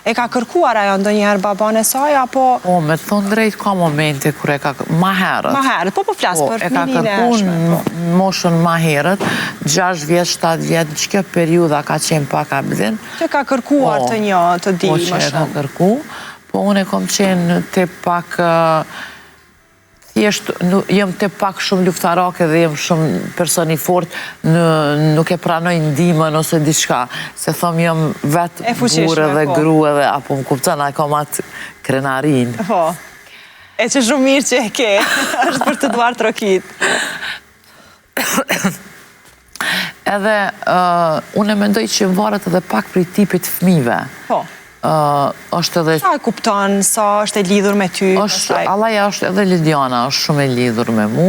E ka kërkuar ajo ndonjëherë baban e saj, apo... Po, me të thonë drejt, ka momente kur e ka... Ma herët. Ma herët, po flasë për fëminin e eshme. E ka kërku në moshën ma herët, 6 vjetë, 7 vjetë, që kjo periuda ka qenë pak abdin. Që ka kërkuar të një, të di më shumë. Po, që e ka kërku, po unë e kom qenë të pak... Thjesht, jem të pak shumë luftarake dhe jem shumë personi fort, nuk e pranoj ndimën ose diçka, se thom jem vetë burë dhe grue dhe apo më kuptën, a kom atë krenarin. Po, e që shumë mirë që e ke, është për të duar trokit. Edhe, unë e mendoj që varet edhe pak për tipit fëmive. Po. Sa e kupton, sa është e lidhur me ty? Allaja është, edhe Lidiana është shumë e lidhur me mu,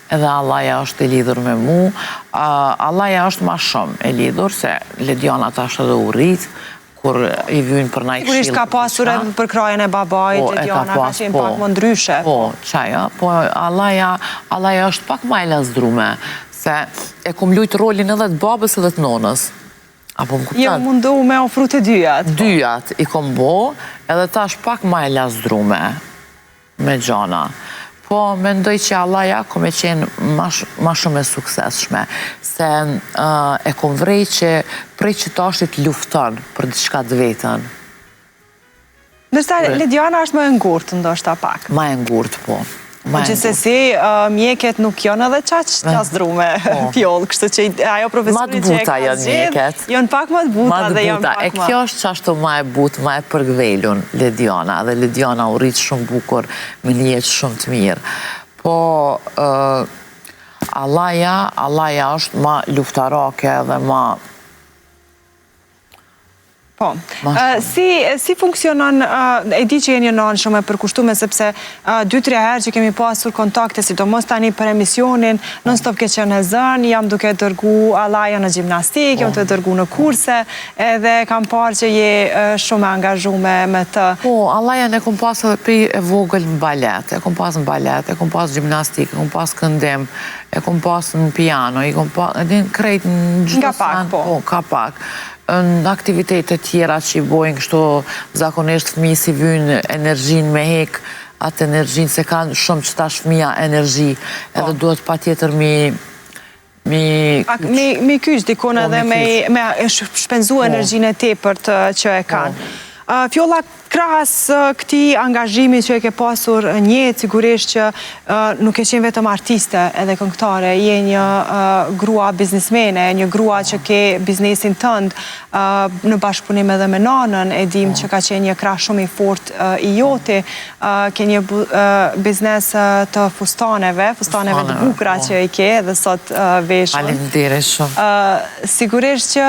edhe Allaja është e lidhur me mu. Allaja është ma shumë e lidhur, se Lidiana ta është edhe u rritë, kur i vynë për na i këshilë. Sigurisht ka pasur edhe për krajën e babajt, Lidiana ka qenë pak më ndryshe. Po, qaja, po Allaja është pak ma e lazdrume, se e kum lujtë rolin edhe të babës edhe të nonës. Jo mundu me ofru të dyjat. Dyjat i kom bo, edhe ta është pak ma e lazdrume me gjana. Po, mendoj që Allaja kom e qenë ma shumë e sukseshme, se e kom vrej që prej që ta është i të lufton për diçka të vetën. Nërsa Lidiana është më e ngurtë, ndoshta pak. Ma e ngurtë, po. Që se si, mjeket nuk janë edhe qaqë lazdrume fjollë, kështë që ajo profesorit që e ka gjithë, janë pak më të buta dhe janë pak më... E kjo është qashtu ma e butë, ma e përgvelun Lidiana, dhe Lidiana u rritë shumë bukur, me një jetë shumë të mirë. Po, Allaja është ma luftarake dhe ma... Po, si funksionon, e di që jeni nënë shumë e përkushtume, sepse 2-3 herë që kemi pasur kontakte, sidomos tani për emisionin, non-stop ke qenë e zënë, jam duke dërgu Allaja në gjimnastik, jam të dërgu në kurse, edhe kam parë që je shumë angazhume me të. Po, Allaja ne kom pasë edhe pri e vogël në balet, e kom pasë në balet, e kom pasë gjimnastik, e kom pasë këndim, e kom pasë në piano, e kom pasë në krejt në gjithë sanë. Po, ka pak. Në aktivitetet tjera që i bojnë kështu zakonisht fëmi si vynë energjin me hek, atë energjin se kanë shumë që tash fëmija energji, edhe duhet pa tjetër mi kyç dikon edhe me shpenzu energjin e tepër që e kanë. Fjolla, krahas këti angazhimi që e ke pasur njetë, sigurisht që nuk e qenë vetëm artiste edhe këngëtare, je një grua biznismene, një grua që ke biznesin tënd në bashkëpunim edhe me nanën, e dim që ka qenë një krah shumë i fort i joti, ke një biznes të fustaneve të bukra që i ke dhe sot veshën. Faleminderit shumë. Sigurisht që